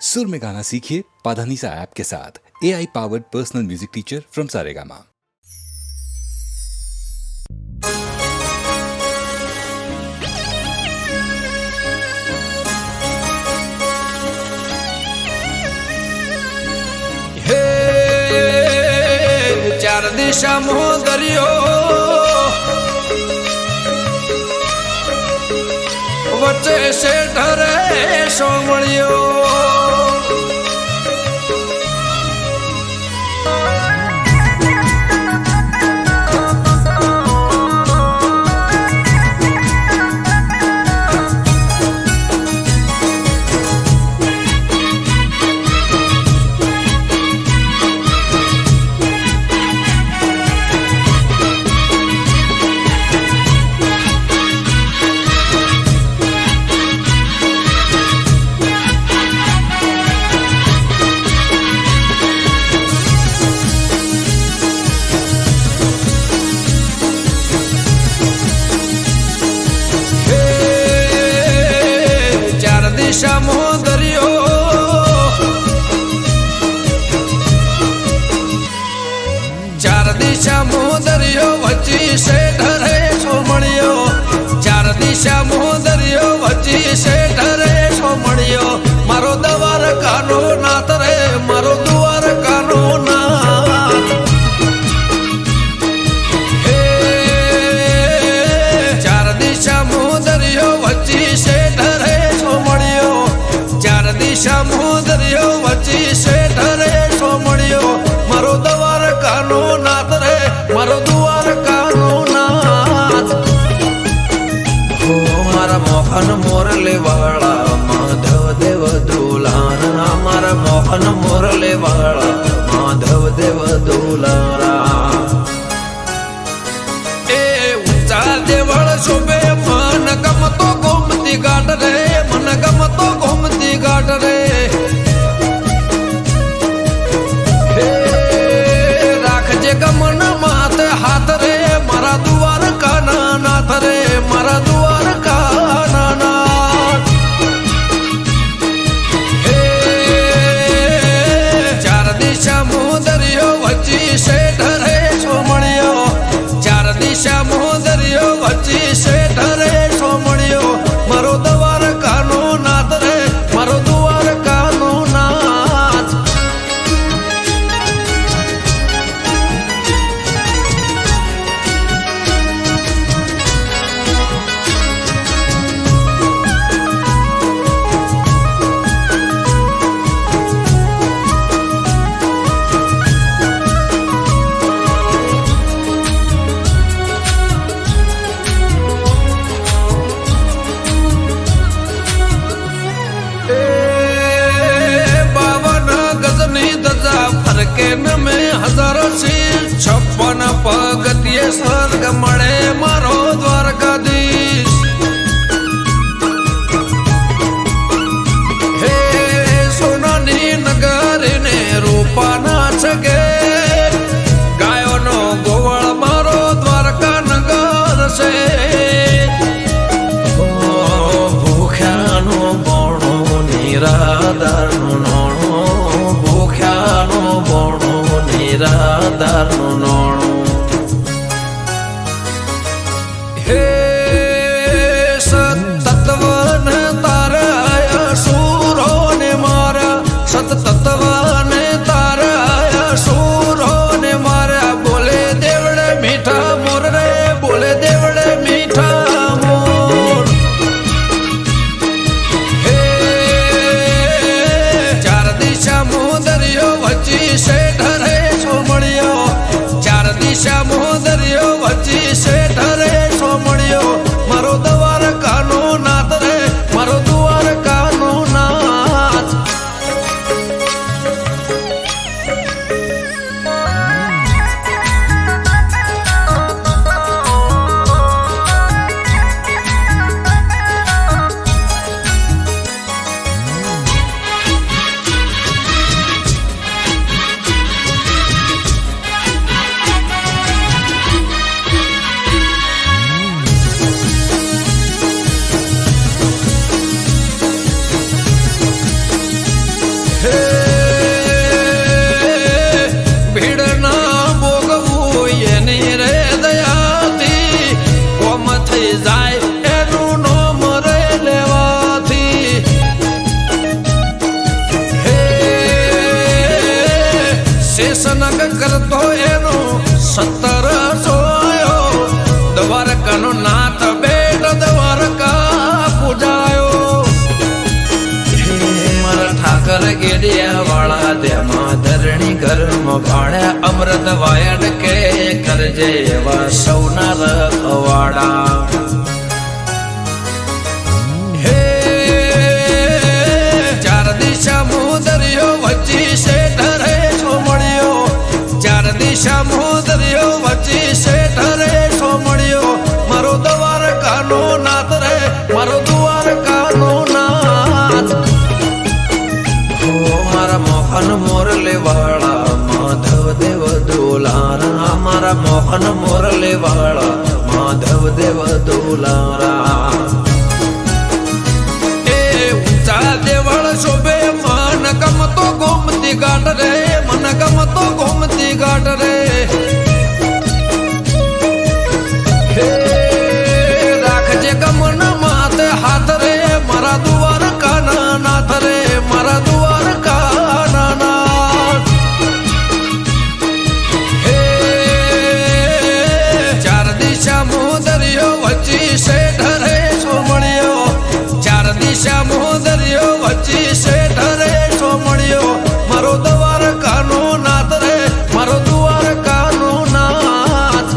सुर में गाना सीखिए पाधानीसा ऐप के साथ। AI powered personal music teacher from Saregama. हे चार दिशा मोह दरियो वच्चे से ढरे सोमड़ियो दिशा मोह दरियो चार दिशा मोह दरियो वच्ची से ढरे सोमड़ियो चार दिशा मोह दरियो वच्ची से ढरे सोमड़ियो मारो दवार कानो नाथ रे मारो दुआर कानो नाथ हे चार दिशा मोह दरियो वच्ची से ढरे चार दिशा मोह दरियो वच्ची से ढरे सोमड़ियो मारो दवार कानो नाथ रे मारो दुआर कानो नाथ हो मारा मोहन मोरले वाला माधव देव दुलारा मारा मोहन मोरले वाला माधव देव दुलारा ए ऊंचा देवळ शोभे मन गमतो गोमती घाट रे मन गमतो गोमती घाट रे राखजे गमन मात हाथ रे मारा दुआर काना नाथ रे मारा दुआर काना नाथ चार दिशा मोह दरियो वच्ची से ढरे सोमड़ियो चार दिशा मोह दरियो वच्ची से ढरे सोमड़ियो मारो दवार कानो नाथ रे मारो दुआर कानो नाथ फरकेन में हजारों शीर 56 पगतिये स्वर्ग मळे मारो द्वारकाधीश हे सोनानी नगर ने रूपा नाच गे गायो नो गोवळ मारो द्वारका नगर से भूख्यानो बोणो निराधार नोणो भूख्यानो बोणो निराधार नोणो हे सतत्वन ताराया सूरो ने मारा सतत्वन ताराया सूरो ने मारा बोले देवड़े मीठा मोर रे बोले देवड़े मीठा मोर हे चार दिशा मोह दरियो वच्ची से ढरे सोमड़ियो શેષનગ કરતો એનો 17 સોયો દ્વારકાનો નાથ બેટ દ્વારકા પૂજાયો મારા ઠાકર ગેડિયા વાળા તેમાં ધરણી ઘરમાં ભાણ્યા અમૃત વાયડ કે કરજે એવા સૌના રખવાડા દરિયો વચ્ચે શેઠ રે સોમળિયો 4 દિશા દરિયો વચ્ચે શેઠ રે સોમળિયો મારો દ્વારકાનો નાથ રે મારો દ્વારકાનો નાથ ઓ મારા મોહન મોરલે વાળા માધવ દેવ દુલારા મારા મોહન મોરલે વાળા માધવ દેવ દુલારા દેવળ શોભે મન ગમતો ગોમતી ઘાટ રે મન ગમતો ગોમતી ઘાટ રે રાખજે ગમન માથે હાથ રે મારા દ્વારકાના નાથ રે મારા દ્વારકાના નાથ ચાર દિશા દરિયો વચ્ચે શેઠ રે સોમળિયો 4 દિશા દરિયો વચ્ચે શેઠ રે સોમળિયો મારો દ્વારકાનો નાથ રે મારો દ્વારકાનો નાથ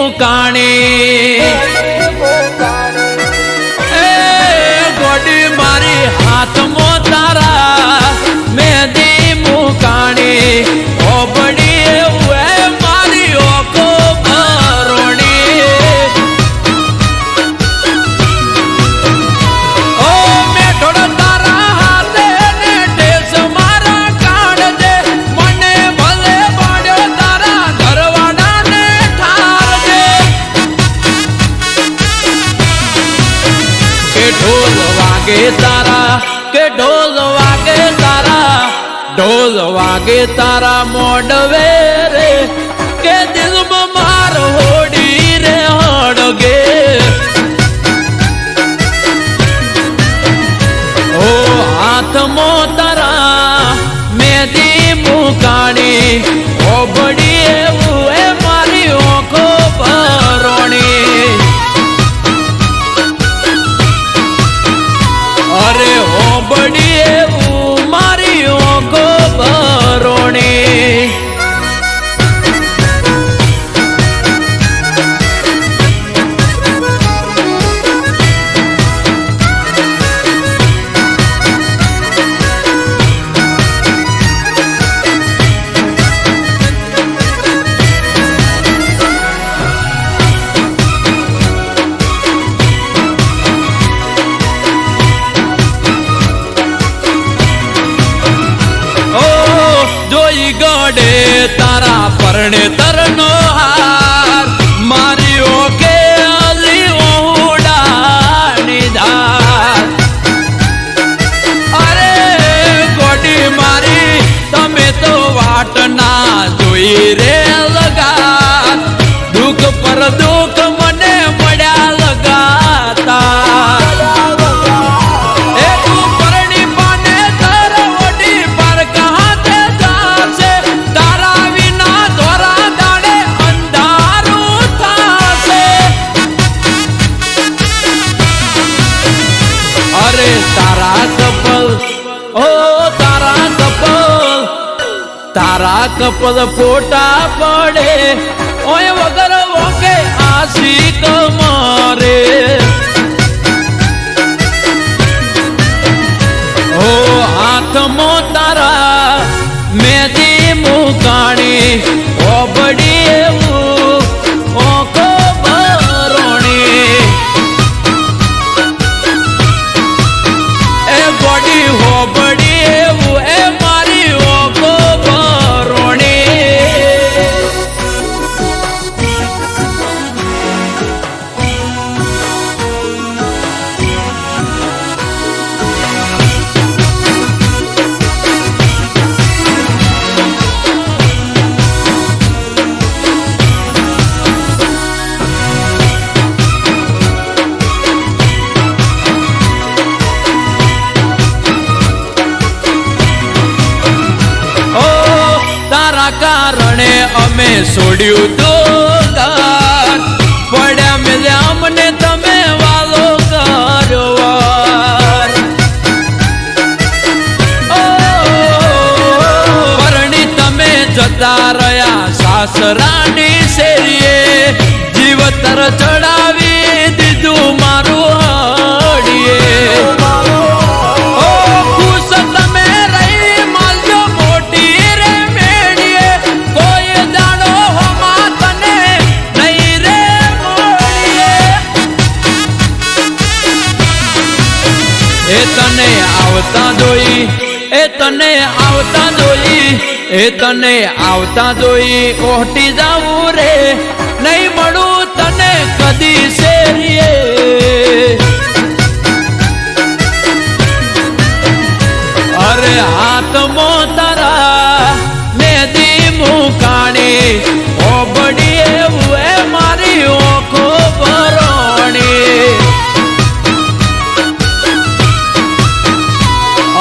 મુકાણી એ ગોડી મારી હાથમાં તારા મહેંદી મુકાણી ઓબડી એવું મારી ઓકો ભરોણી ઓ મેઠોડ તારા હાથે ને ટેસ મારા કાઢજે મને ભલે પાડ્યો તારા ઘરવાળાને ઠારજે કે ઢોલ વાગે તારા કે ઢોલ વાગે તારા ઢોલ વાગે તારા મોડવે રે કે દિલમાં માર હોડી રે હડગે ઓ હાથમાં તારા મહેંદી મુકાણી ઓબડી એવું એ મારી ઓખો ભરોણી અરે ઓબડી એવું મારી ઓખો ભરોણી જોઈ ગડે તારા પરણે તરનો હાર મારી ઓકે અલી ઓડાની ધાર અરે ગોડી મારી તમે તો વાટ ના જોઈ રે લગા દુઃખ પર દુઃખ મને મળ્યા લગાતા તારા કપલ ફોટા પડે ઓય વગર ઓકે આશિક મારે ઓ હાથમાં તારા મહેંદી મુકાણી ઓબડી એવું ઓકો ભરોણી એ ગોડી હોબડી એવું એ મારી ઓકો કારણે અમે છોડ્યું તો ઘર પડ્યા મેલ્યા અમને તમે વાલો કર્યો પરણી તમે જતા રહ્યા સાસરાની શેરીએ જીવતર ચડાવી દીધું મારું હડીએ એ તને આવતા જોઈ એ તને આવતા જોઈ એ તને આવતા જોઈ ઓહટી જાવું રે નહીં મળું તને કદી શેરીએ અરે હાથમાં તારા મહેંદી મુકાણી ઓબડી એવું એ મારી ઓખો ભરોણી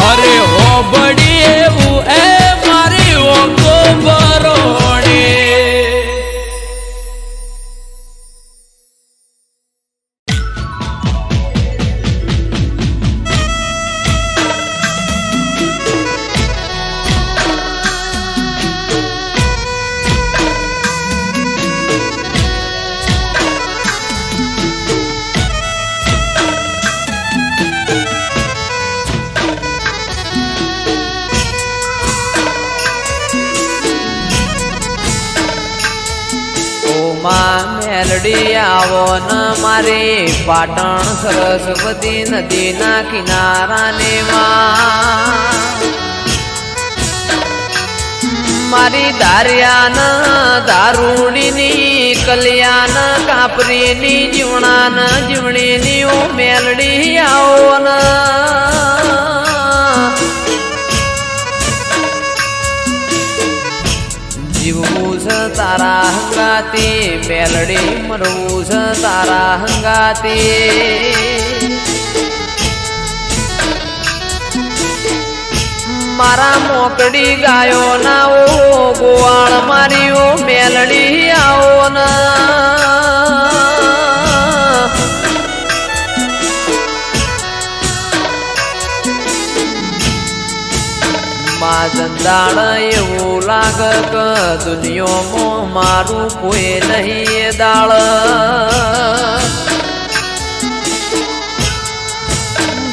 અરે ઓબડી એવું એ મારી ઓકો ભરોણી માં મેલડી આવો ન મારી પાટણ સરસ્વતી નદીના કિનારાને માં મારી દારિયાન દારૂડીની કલ્યાણ કાપરીની જીવણાન જીવણીની ઓ મેલડી આવો ન જીવવું છે તારા હંગાતી મેલડી મરવું છે તારા હંગાતી મારા મોકડી ગાયો ના ઓ ગોવાળ મારી ઓ મેલડી આવો ના માં જંદાળ એવું લાગ કે દુનિયામાં મારું કોઈ નહીં એ દાળ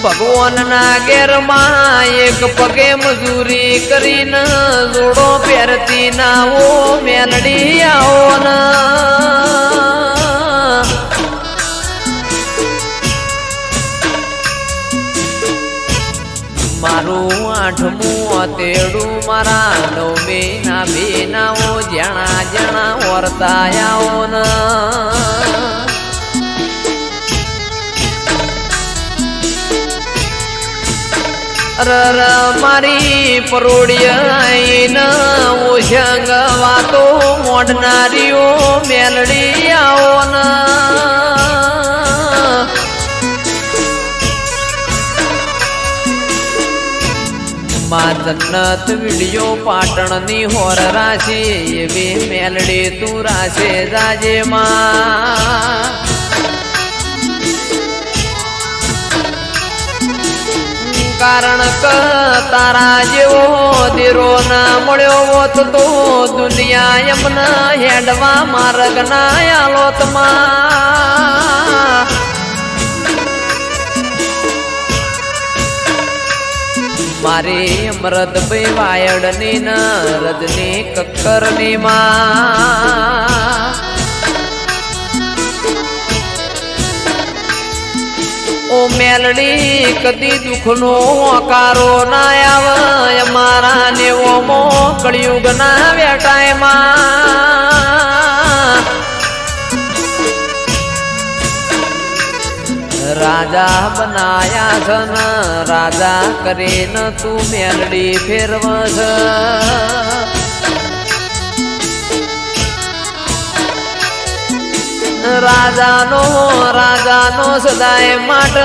ભગવાન ના ઘેરમાં એક પગે મજૂરી કરીને જોડો પહેરતી ના ઓ મેલડી આવો ના મારું આઠમું તેડું મારા નવમી ના બેનાઓ જણા જણા વર્તાયાઓ ના રર મારી પરોડિયા ઓશંગ વાતો મોડનારીઓ મેલડી આવો ના માં જન્નત વિડિયો પાટણની હોર રાશી એવી મેલડી તું રાશે જાજે માં કારણ કે તારા જેવો દીરો ના મળ્યો હોત તો દુનિયા એમના હેડવા માર્ગ ના આલોત માં મારી અમૃત ભાઈ વાયડની ન રજની કક્કરની માં ઓ મેલડી કદી દુઃખનો હોકારો ના આવે અમારા નેવોમો કળિયુગ ના વેટાયમાં રાજા બનાયા છન રાજા કરીને તું મેલડી ફેરવસ રાજાનો સદાય માટ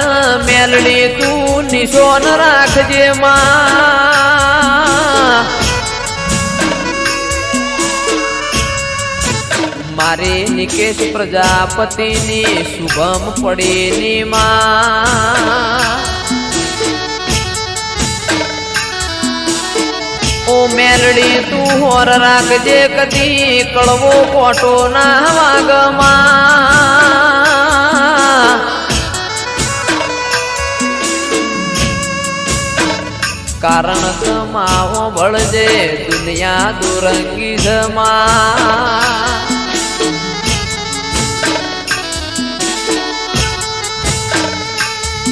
મેલડી તું નિશોન રાખજે માં મારી નિકેશ પ્રજાપતિની શુભમ પડીની માં ઓ મેલડી તું હોર રાખજે કદી કળવો કોટો ના વાગમાં કારણ કમાવો બળજે દુનિયા દુરંગી જમા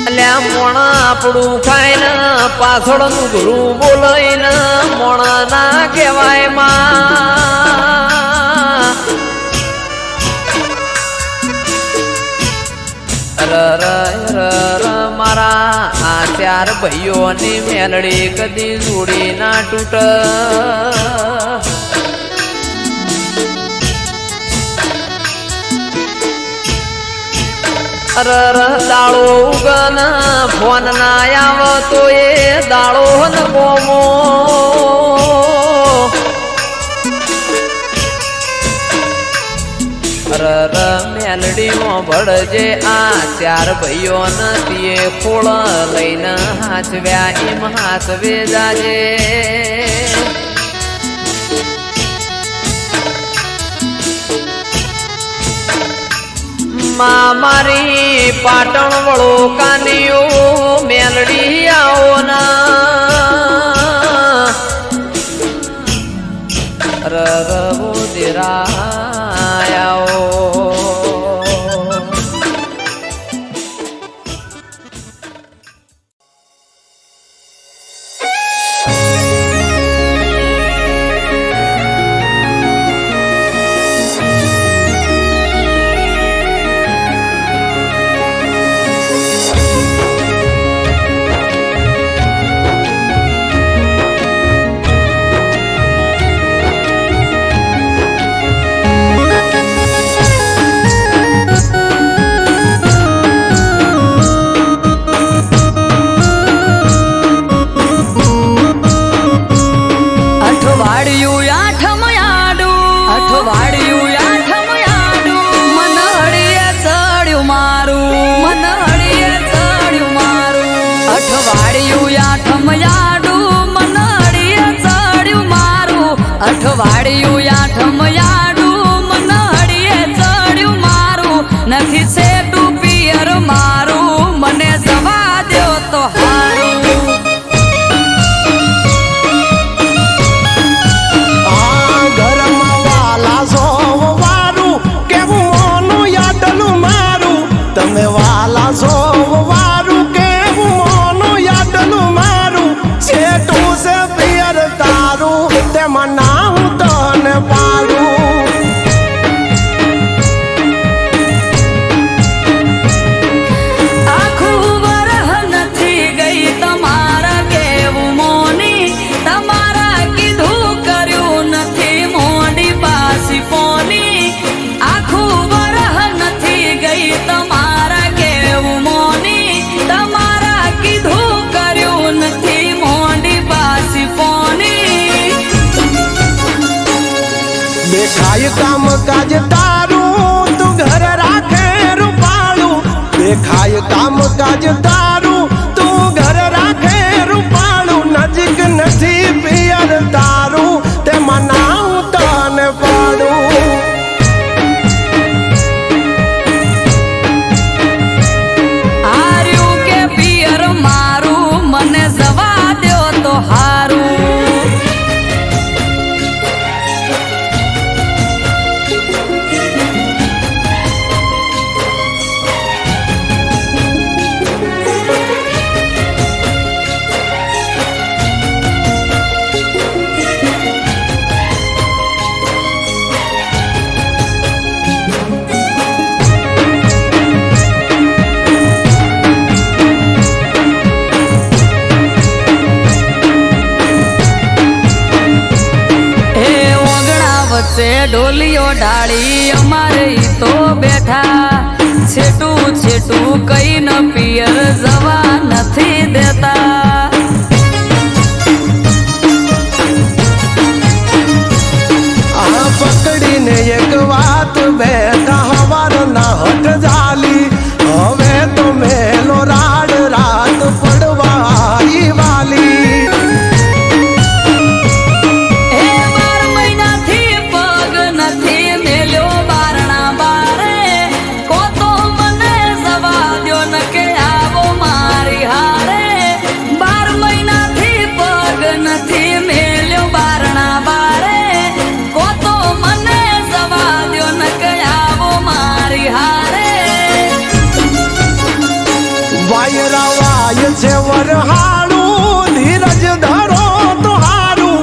અલ્યા મોણા આપણું ખાઈને પાછળનું ઘરું બોલાઈને મોણા ના કહેવાય માં મારા આ ચાર ભાઈઓની મેલડી કદી જોડી ના તૂટ દાળો ઉગન ફોન ના આવતો એ દાળો ન કોમો મેલડીઓ ભળજે આ ચાર ભાઈઓ નથી ખોળ લઈને હાચવ્યા એમ હાચવે જાજે મારી પાટણ વળો કાનીઓ મેલડી આવો ના રવો દેરા આવો વાળ્યું આઠમ યાડું મન હળીએ ચડ્યું મારું નથી સેટું પિયર મારું મને જવા દ્યો તો હારું ઘરમાં વાલા સોવારું કેવું મોનું યાદલું મારું તમે વાલા સોવારું કેવું મોનું યાદલું મારું સેટું છે પિયર તારું તેમાં ના હું તને પાડું આખું વરહ નથી ગઈ તમારા કેવું મોની તમારા કીધું કર્યું નથી મોડી પાસી પોની આખું વરહ નથી ગઈ તમારા કેવું મોની તમારા કીધું કર્યું નથી મોડી પાસી પોની દેખાય કામ કાજ તારું તું ઘર રાખે રૂપાળું દેખાય કામ કાજ તારું તું ઘર રાખે રૂપાળું નજીક નથી પિયર તારું તેમાં ના હું તને પાડું હાર્યું કે પિયર મારું મને જવા દ્યો તો હારું વચ્ચે ઢોલીઓ ઢાળી અમારે ઈ તો બેઠા છેટું છેટું કઈ ન પિયર જવા નથી દેતા આ પકડીને એક વાત બેઠા હવાર ના હટ જાલી હવે તો મેલો રાડ રાત પડવા વાલી વાય છે વરહાળું ધીરજ ધરો તો હારું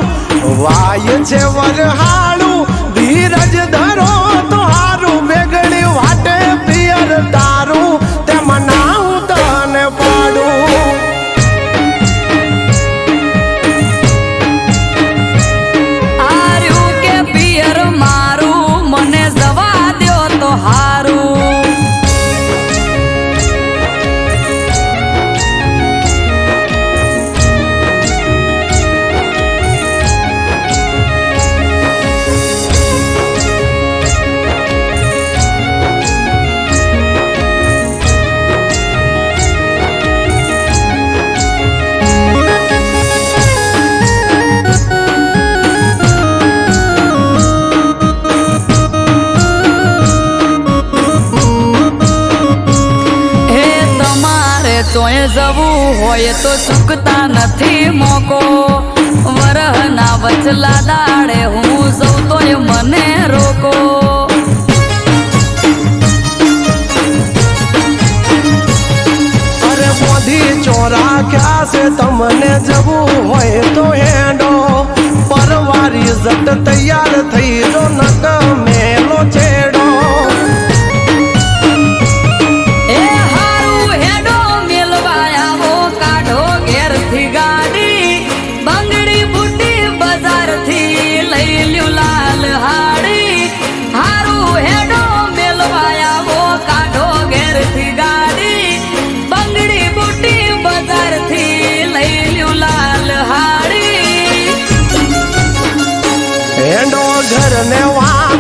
વાય છે વરહાળું ધીરજ ધરો તો હારું બેગડી વાટે પિયર તારું તેમાં ના હું તને પાડું હાર્યું કે પિયર મારું મને જવા દ્યો તો હારું તોય જવું હોય તો ચૂકતા નથી મોકો વરહના વચલા દાડે હું જઉં તોય મને રોકો અરે મોધી ચોરા ક્યાં છે તમને જવું હોય તો હેડો પરવારી જટ તૈયાર થઈ જો નક મેલો છેડો ઘરને વા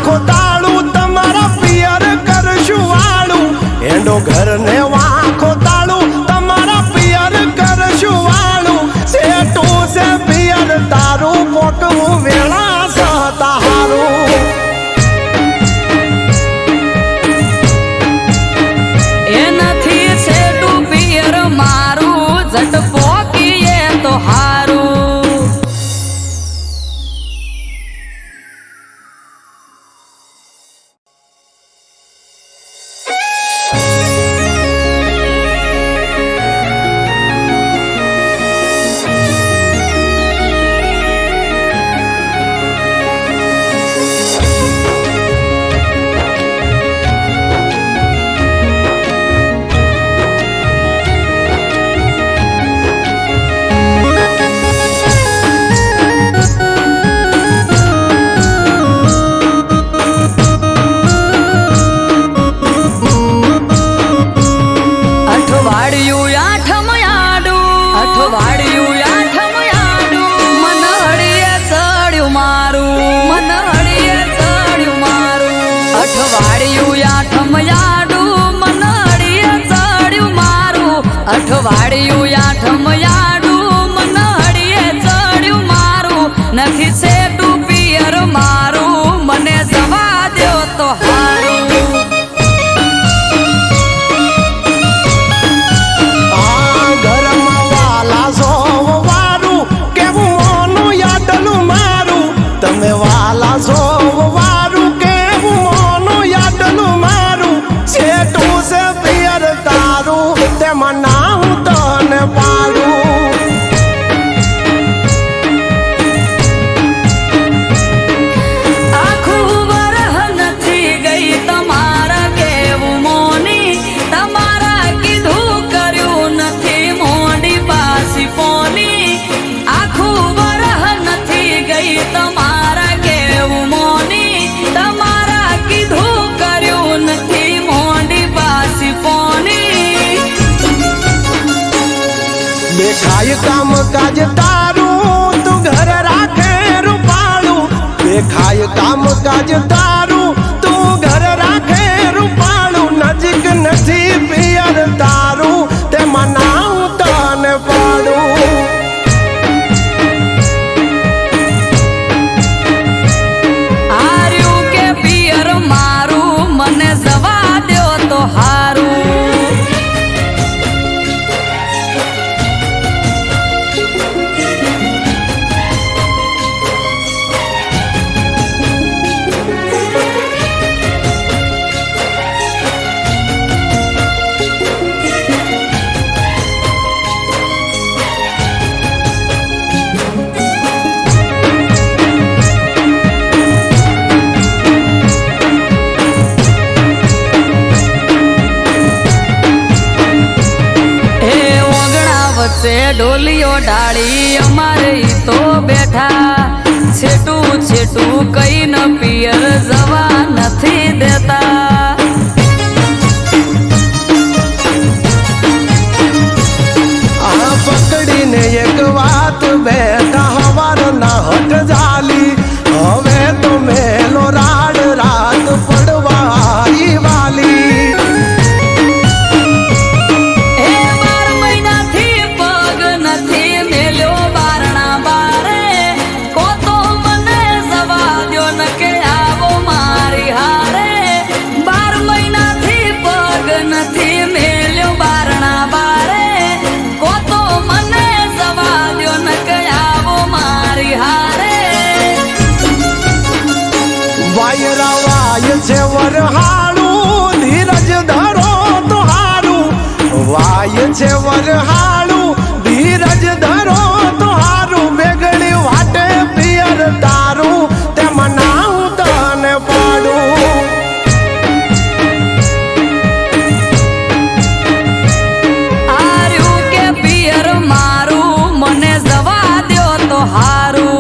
ઝટ પોકીએ તો હારું. અઠવાડિયું આઠમયાડું મન હળીએ ચડ્યું મારું નથી સેટું પિયર મારું મને જવા દ્યો તો હારું. ઘરમાં વાલા સોવારું કેવું મોનું યાદલું મારું તમે વાલા સોવારું કેવું મોનું યાદલું મારું સેટું છે પિયર તારું તેમાં ના હું તને પાડું. આખું વરહ નથી ગઈ તમારા કેવું મોની તમારા કીધું કર્યું નથી મોડી પાસી પોની. આખું વરહ નથી ગઈ તમારા કેવું મોની તમારા કીધું કર્યું નથી મોડી પાસી પોની. દેખાય કામ કાજ તારું તું ઘર રાખે રૂપાળું દેખાય કામ કાજ તારું તું ઘર રાખે રૂપાળું નજીક નથી પિયર તારું તેમાં ના હું તને પાડું. આર્યું કે પિયર મારું મને જવા દ્યો તો હારું. ડોલીઓ ડાળી અમારે તો બેઠા છેટું છેટું કઈ ન પિયર જવા નથી દેતા. આ પકડીને એક વાત બેઠા હવાર ના હટ જાલી હવે તો મેલો રાડ રાત પડવા વાલી. વાય છે વરહાળું ધીરજ ધરો તો હારું વાય છે વરહાળું ધીરજ ધરો તો હારું બેગડી વાટે પિયર તારું તેમાં ના હું તને પાડું. આર્યું કે પિયર મારું મને જવા દ્યો તો હારું.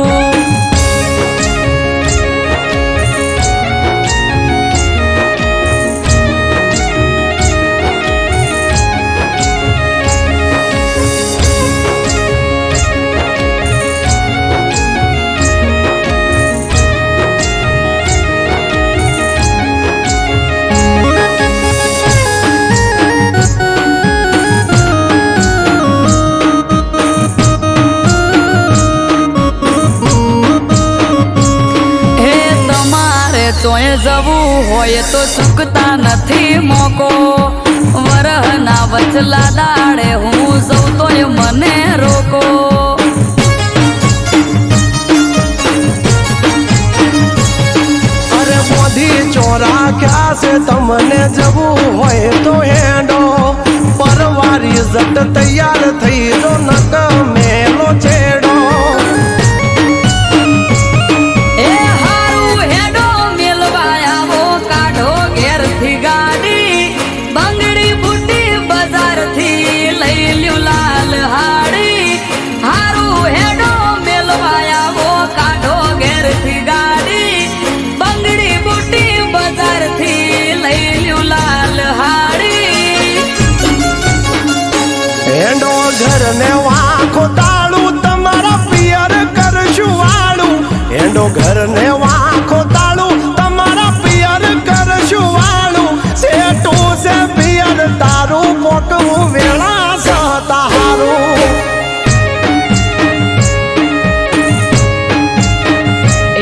તોય જવું હોય તો ચૂકતા નથી મોકો વરહના વચલા દાડે હું જઉં તોય મને રોકો. અરે મોદી ચોરા ક્યાં છે તમને જવું હોય તો હેડો પરવારી જટ તૈયાર થઈ જો નક મેલો છેડો. એ હારું હેડો મેલવા આવો કાઢો ઘેરથી ગાડી બંગડી બુટી બજારથી લઈ લ્યો લાલ હાડી. હારું હેડો મેલવા આવો કાઢો ઘેરથી ગાડી બંગડી બુટી બજારથી લઈ લ્યો લાલ હાડી. હેડો ઘરને વાંખો તાળું તમારા પિયર કરશું વાળું. હેડો ઘરને વાંખો તાળું તમારા પિયર કરશું વાળું. સેટું છે પિયર તારું કોકવું વેળા સહતા હારું.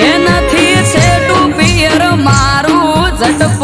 એ નથી છેટું પિયર મારું ઝટપટ